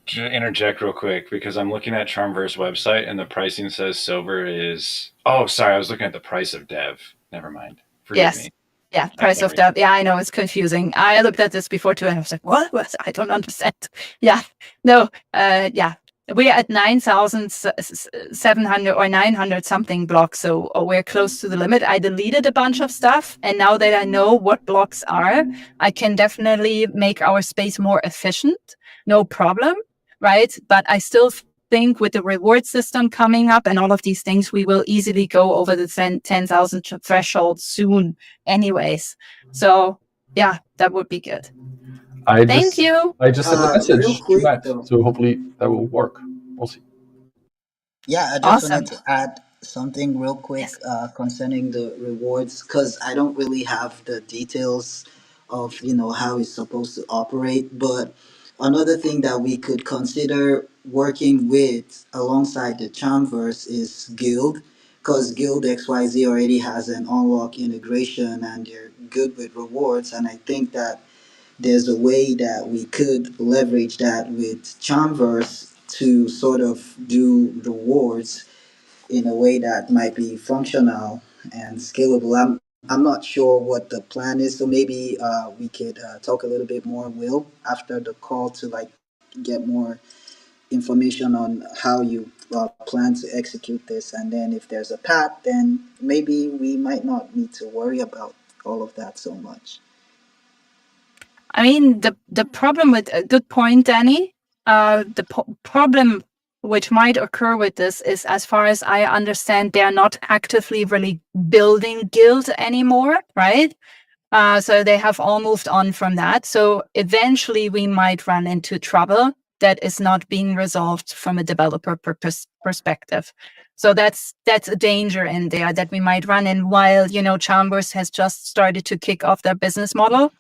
B: to interject real quick because I'm looking at Charmverse website and the pricing says silver is. Oh, sorry, I was looking at the price of dev. Never mind. Forgive me.
A: Yeah, price of dev. Yeah, I know, it's confusing. I looked at this before too, and I was like, what? I don't understand. Yeah, no, yeah. We're at 9,700 or 900 something blocks, so we're close to the limit. I deleted a bunch of stuff, and now that I know what blocks are, I can definitely make our space more efficient. No problem, right? But I still think with the reward system coming up and all of these things, we will easily go over the 10,000 threshold soon anyways. So yeah, that would be good. Thank you.
D: I just sent a message to Matt, so hopefully that will work. We'll see.
I: Yeah, I just wanted to add something real quick concerning the rewards, because I don't really have the details of how it's supposed to operate. But Another thing that we could consider working with alongside the Chamverse is Guild, because Guild XYZ already has an unlock integration and they're good with rewards. And I think that there's a way that we could leverage that with Chamverse to sort of do rewards in a way that might be functional and scalable. I'm not sure what the plan is, so maybe we could talk a little bit more, Will, after the call to like get more information on how you plan to execute this, and then if there's a path, then maybe we might not need to worry about all of that so much.
A: I mean, the problem with good point, Danny. The problem which might occur with this is, as far as I understand, they're not actively really building Guild anymore, right? So they have all moved on from that. So eventually we might run into trouble that is not being resolved from a developer perspective. So that's a danger in there that we might run in while, Chambers has just started to kick off their business model,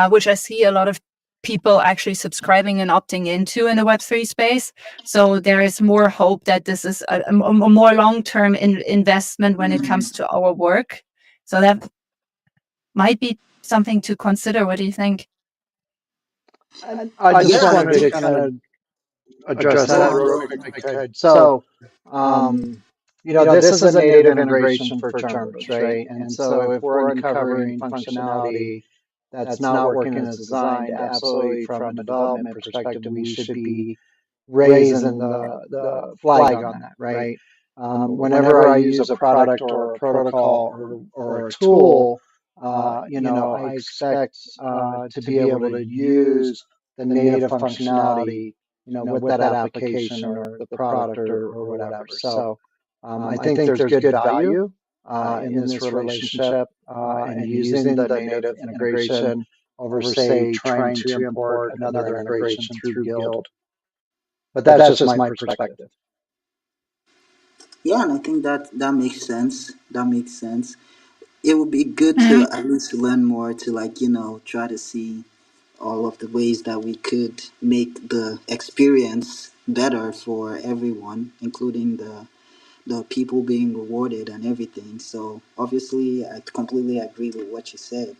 A: which I see a lot of people actually subscribing and opting into in the Web3 space. So there is more hope that this is a more long-term investment when it comes to our work. So that might be something to consider. What do you think?
C: I just wanted to kind of address that real quick if I could. So, this is a native integration for Charmbers, right? And so if we're uncovering functionality that's not working as designed, absolutely from a development perspective, we should be raising the flag on that, right? Whenever I use a product or a protocol or a tool, I expect to be able to use the native functionality, with that application or the product or whatever. So I think there's good value in this relationship and using the native integration over, say, trying to import another integration through Guild. But that's just my perspective.
I: Yeah, and I think that makes sense. That makes sense. It would be good to at least learn more to try to see all of the ways that we could make the experience better for everyone, including the people being rewarded and everything. So obviously, I completely agree with what you said.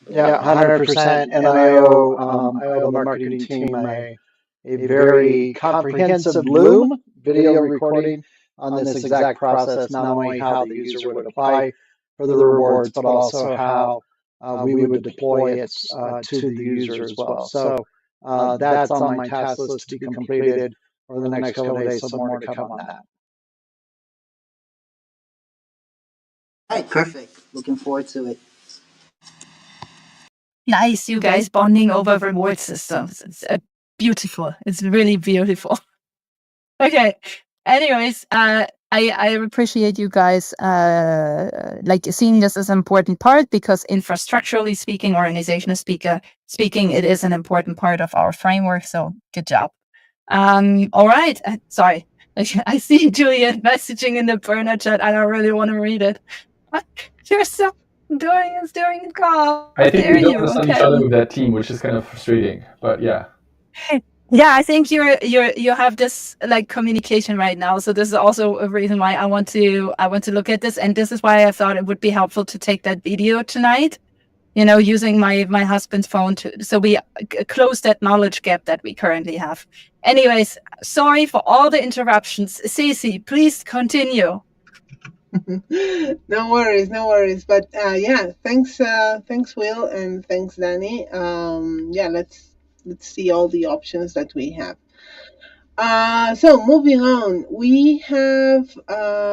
C: Yeah, 100%. And I owe the marketing team a very comprehensive Loom video recording on this exact process, not only how the user would apply for the rewards, but also how we would deploy it to the user as well. So that's on my task list to be completed over the next couple of days, so more to come on that.
I: All right, perfect. Looking forward to it.
A: Nice, you guys bonding over reward systems. It's beautiful. It's really beautiful. Okay. Anyways, I appreciate you guys seeing this as an important part, because infrastructurally speaking, organizational speaking, it is an important part of our framework. So good job. All right. Sorry. I see Julian messaging in the burner chat. I don't really want to read it. You're so during the call.
D: I think we don't understand each other with that team, which is kind of frustrating. But yeah.
A: Yeah, I think you have this communication right now. So this is also a reason why I want to look at this, and this is why I thought it would be helpful to take that video tonight. Using my husband's phone so we close that knowledge gap that we currently have. Anyways, sorry for all the interruptions. Cece, please continue.
H: No worries. But yeah, thanks, Will, and thanks, Danny. Yeah, let's see all the options that we have. So moving on, we have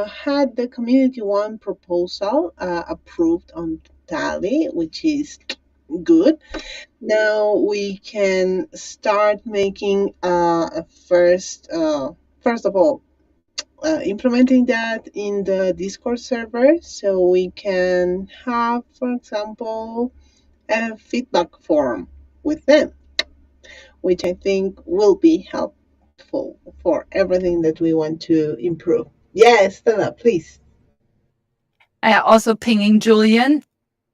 H: had the Community One proposal approved on Tally, which is good. Now we can start making first of all, implementing that in the Discord server, so we can have, for example, a feedback form with them, which I think will be helpful for everything that we want to improve. Yes, Stella, please.
A: Also pinging Julian.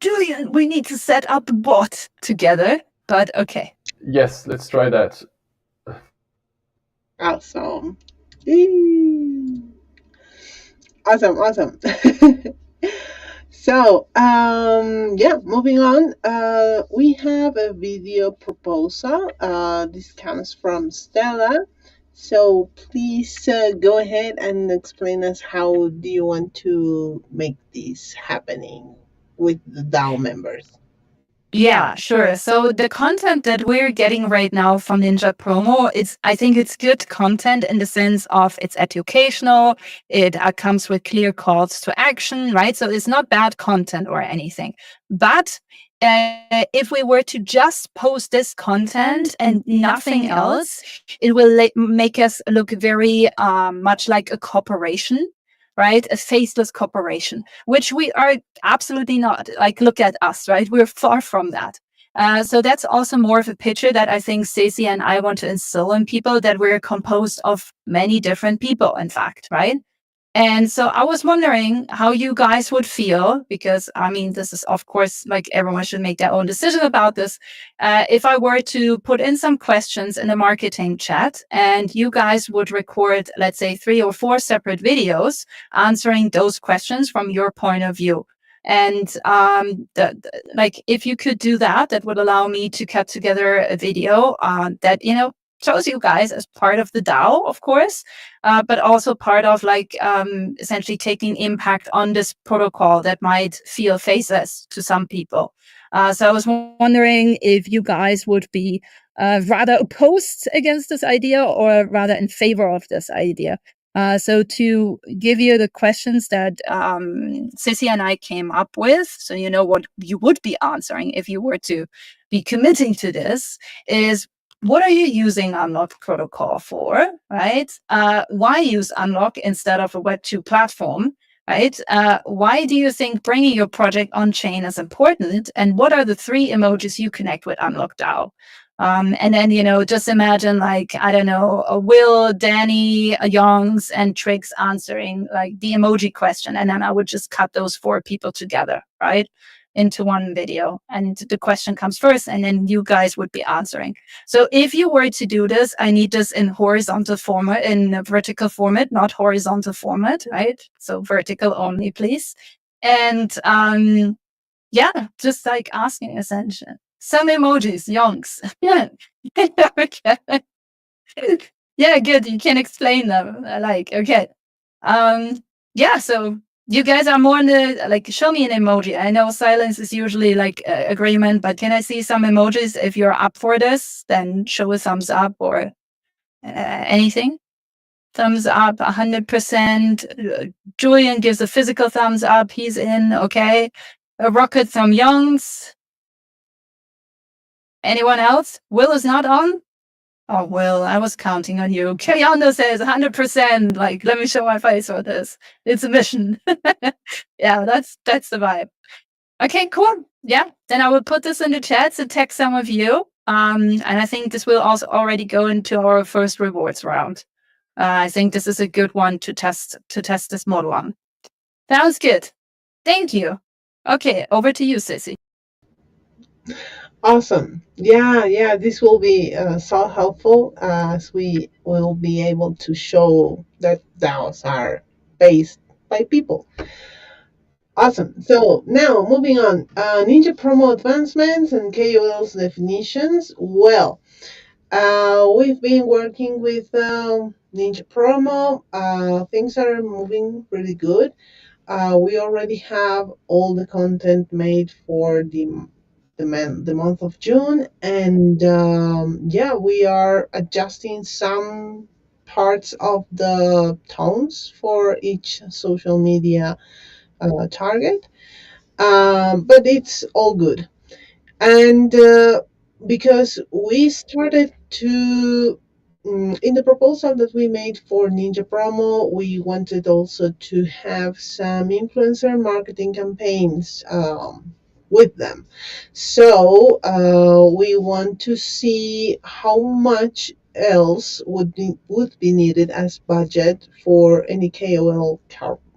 A: Julian, we need to set up a bot together, but okay.
D: Yes, let's try that.
H: Awesome. Yay. Awesome. So, yeah, moving on. We have a video proposal. This comes from Stella. So please go ahead and explain us how do you want to make this happening with the DAO members.
A: Yeah, sure. So the content that we're getting right now from Ninja Promo, I think it's good content in the sense of it's educational. It comes with clear calls to action, right? So it's not bad content or anything. But if we were to just post this content and nothing else, it will make us look very much like a corporation, right? A faceless corporation, which we are absolutely not. Like, look at us, right? We're far from that. So that's also more of a picture that I think Stacey and I want to instill in people, that we're composed of many different people, in fact, right? And so I was wondering how you guys would feel, because I mean, this is, of course, like, everyone should make their own decision about this. If I were to put in some questions in the marketing chat and you guys would record, let's say, 3 or 4 separate videos answering those questions from your point of view. And like, if you could do that, that would allow me to cut together a video that, shows you guys as part of the DAO, of course, but also part of, like, essentially taking impact on this protocol that might feel faceless to some people. So I was wondering if you guys would be rather opposed against this idea or rather in favor of this idea. So to give you the questions that Sissy and I came up with, so you know what you would be answering if you were to be committing to this, is: what are you using Unlock protocol for, right? Why use Unlock instead of a Web2 platform, right? Why do you think bringing your project on chain is important? And what are the 3 emojis you connect with Unlock DAO? And then, just imagine, like, I don't know, a Will, Danny, a Youngs, and Trix answering, like, the emoji question. And then I would just cut those 4 people together, right, into one video. And the question comes first, and then you guys would be answering. So if you were to do this, I need this in horizontal format, in a vertical format, not horizontal format, right? So vertical only, please. And yeah, just like asking, essentially. Some emojis, yonks. Yeah. Okay. Yeah, good. You can explain them. Okay. Yeah, so you guys are more in the, like, show me an emoji. I know silence is usually like agreement, but can I see some emojis? If you're up for this, then show a thumbs up or anything. Thumbs up, 100%. Julian gives a physical thumbs up. He's in. Okay. A rocket from Youngs. Anyone else? Will is not on? Oh, Will, I was counting on you. Kayanda says 100%. Like, let me show my face for this. It's a mission. Yeah, that's the vibe. Okay, cool. Yeah, then I will put this in the chat to text some of you. And I think this will also already go into our first rewards round. I think this is a good one to test this model on. Sounds good. Thank you. Okay, over to you, Sissy.
H: Awesome. Yeah, this will be so helpful as we will be able to show that DAOs are based by people. Awesome. So now moving on, Ninja Promo advancements and KOL's definitions. Well, we've been working with Ninja Promo. Things are moving really good. We already have all the content made for the month of June, and yeah, we are adjusting some parts of the tones for each social media target, but it's all good. And because we started to in the proposal that we made for Ninja Promo, we wanted also to have some influencer marketing campaigns with them. So we want to see how much else would be needed as budget for any KOL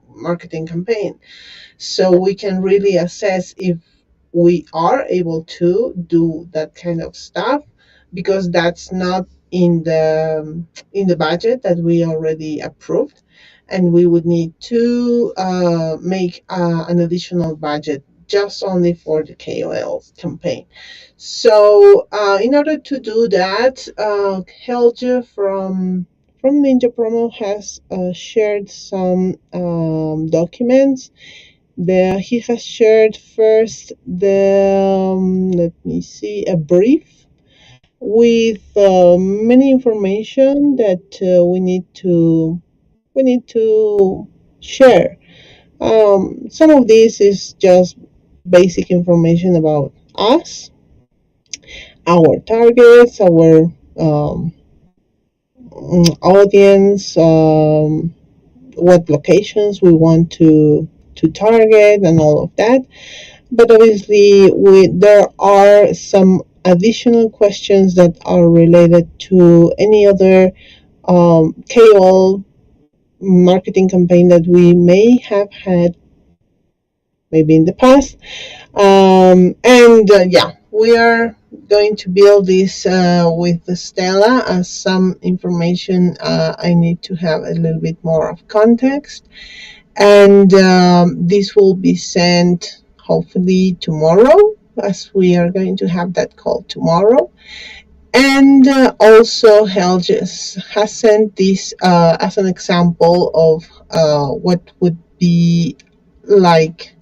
H: marketing campaign, so we can really assess if we are able to do that kind of stuff because that's not in the budget that we already approved, and we would need to make an additional budget just only for the KOL campaign. So in order to do that, Helge from Ninja Promo has shared some documents. He has shared first let me see, a brief with many information that we need to share. Some of this is just basic information about us, our targets, our audience, what locations we want to target, and all of that. But obviously, there are some additional questions that are related to any other KOL marketing campaign that we may have had maybe in the past. Yeah, we are going to build this with Stella as some information. I need to have a little bit more of context. And this will be sent hopefully tomorrow, as we are going to have that call tomorrow. And also, Helge has sent this as an example of what would be like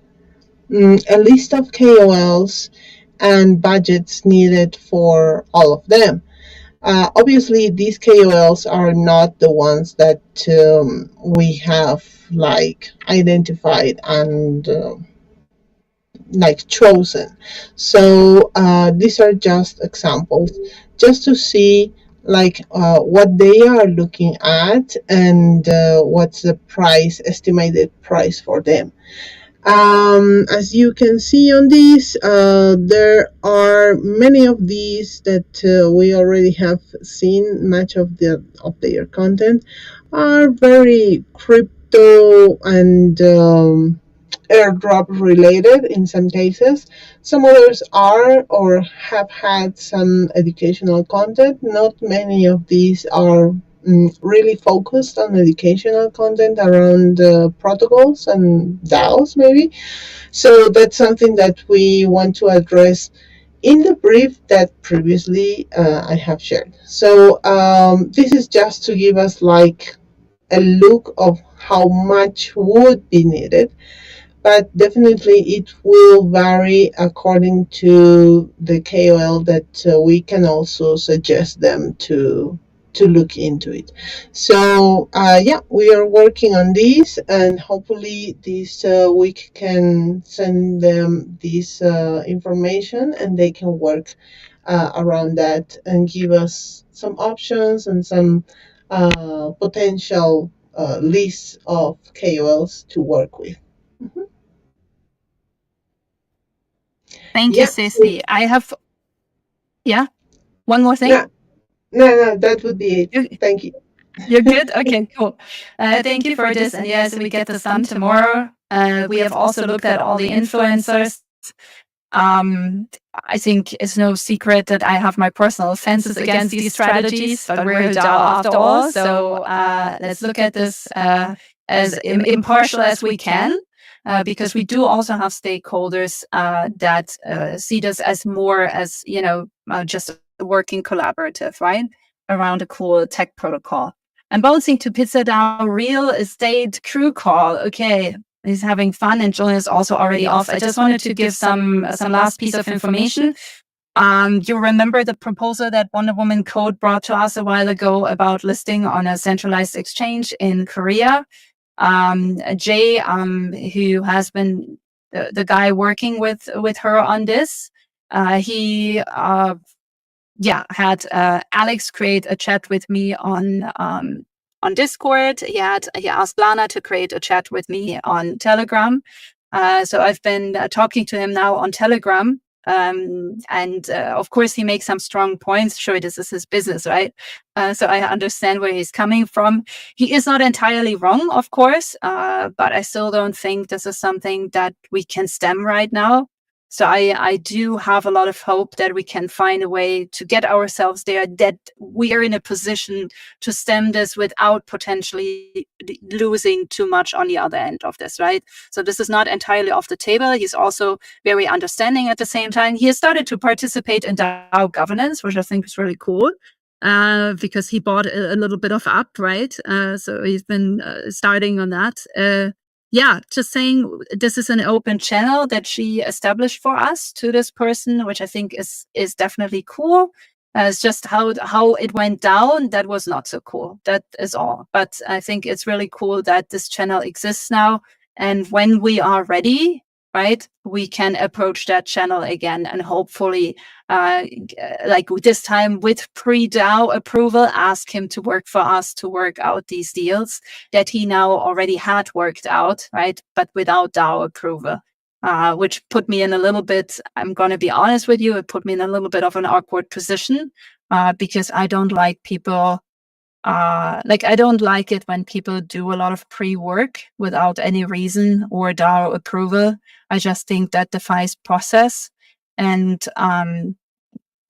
H: a list of KOLs and budgets needed for all of them. Obviously, these KOLs are not the ones that we have like identified and like chosen. So these are just examples, just to see like what they are looking at and what's the estimated price for them. As you can see on this, there are many of these that we already have seen. Much of their content are very crypto and airdrop related in some cases. Some others are or have had some educational content. Not many of these are really focused on educational content around protocols and DAOs, maybe. So that's something that we want to address in the brief that previously I have shared. So this is just to give us like a look of how much would be needed, but definitely it will vary according to the KOL that we can also suggest them to look into it. So yeah, we are working on this, and hopefully this week can send them this information, and they can work around that and give us some options and some potential lists of KOLs to work with. Mhm.
A: Thank you, Ceci. I have, one more thing.
H: No, that would be it. Thank you.
A: You're good? Okay, cool. Thank you for this. And yes, we get this done tomorrow. We have also looked at all the influencers. I think it's no secret that I have my personal offenses against these strategies, but we're a DAO after all. So let's look at this as impartial as we can, because we do also have stakeholders that see this as more as, just a working collaborative, right, around a cool tech protocol. I'm bouncing to Pizza DAO real estate crew call. Okay. He's having fun, and Julian is also already off. I just wanted to give some last piece of information. You remember the proposal that Wonder Woman Code brought to us a while ago about listing on a centralized exchange in Korea? Jay, who has been the guy working with her on this, he had Alex create a chat with me on Discord. He asked Lana to create a chat with me on Telegram. So I've been talking to him now on Telegram. And of course, he makes some strong points. Sure, this is his business, right? So I understand where he's coming from. He is not entirely wrong, of course, but I still don't think this is something that we can stem right now. So I do have a lot of hope that we can find a way to get ourselves there, that we are in a position to stem this without potentially losing too much on the other end of this, right? So this is not entirely off the table. He's also very understanding at the same time. He has started to participate in DAO governance, which I think is really cool. Because he bought a little bit of up, right? So he's been starting on that. Yeah, just saying this is an open channel that she established for us to this person, which I think is definitely cool. It's just how it went down that was not so cool. That is all. But I think it's really cool that this channel exists now. And when we are ready, right, we can approach that channel again and hopefully, like this time with pre-DAO approval, ask him to work for us to work out these deals that he now already had worked out, right? But without DAO approval, which put me in a little bit, I'm going to be honest with you, it put me in a little bit of an awkward position because I don't like people. I don't like it when people do a lot of pre-work without any reason or DAO approval. I just think that defies process. And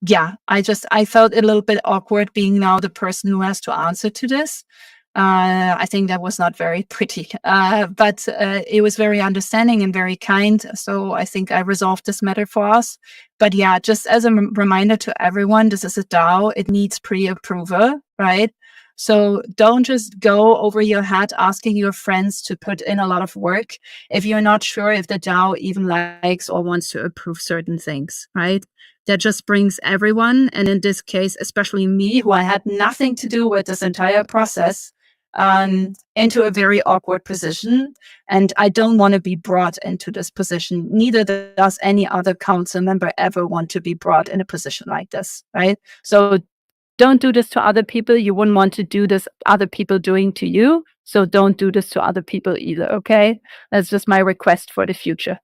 A: yeah, I felt a little bit awkward being now the person who has to answer to this. I think that was not very pretty, but it was very understanding and very kind. So I think I resolved this matter for us. But yeah, just as a reminder to everyone, this is a DAO. It needs pre-approval, right? So don't just go over your head asking your friends to put in a lot of work if you're not sure if the DAO even likes or wants to approve certain things, right? That just brings everyone, and in this case, especially me, who I had nothing to do with this entire process, into a very awkward position. And I don't want to be brought into this position. Neither does any other council member ever want to be brought in a position like this, right? So don't do this to other people. You wouldn't want to do this other people doing to you. So don't do this to other people either, okay? That's just my request for the future.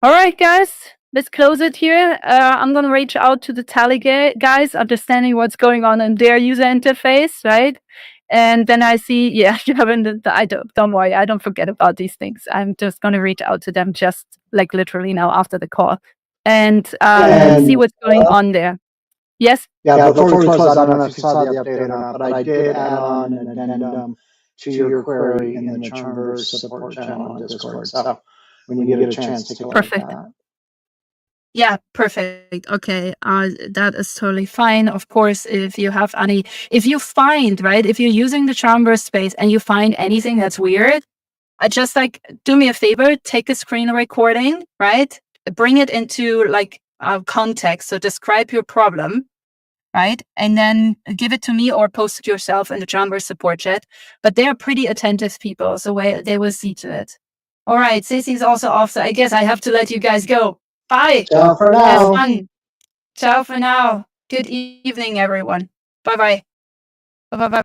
A: All right, guys, let's close it here. I'm going to reach out to the Tally guys, understanding what's going on in their user interface, right? And then I see, yeah, you haven't, don't worry, I don't forget about these things. I'm just going to reach out to them just like literally now after the call and see what's going on there. Yes?
C: Yeah, before we close, I don't know if you saw the update or not, but I did add on an addendum to your query in the Charmverse support channel on Discord. So when you get a chance, take a look at that.
A: Yeah, perfect. Okay, that is totally fine. Of course, if you have any, if you find, right, if you're using the Charmverse space and you find anything that's weird, just like do me a favor, take a screen recording, right? Bring it into like context. So describe your problem, right? And then give it to me or post it yourself in the Charmverse support chat. But they're pretty attentive people, so they will see to it. All right, Ceci's also off, so I guess I have to let you guys go. Bye.
C: Ciao for now.
A: Have fun. Ciao for now. Good evening, everyone. Bye-bye. Bye-bye.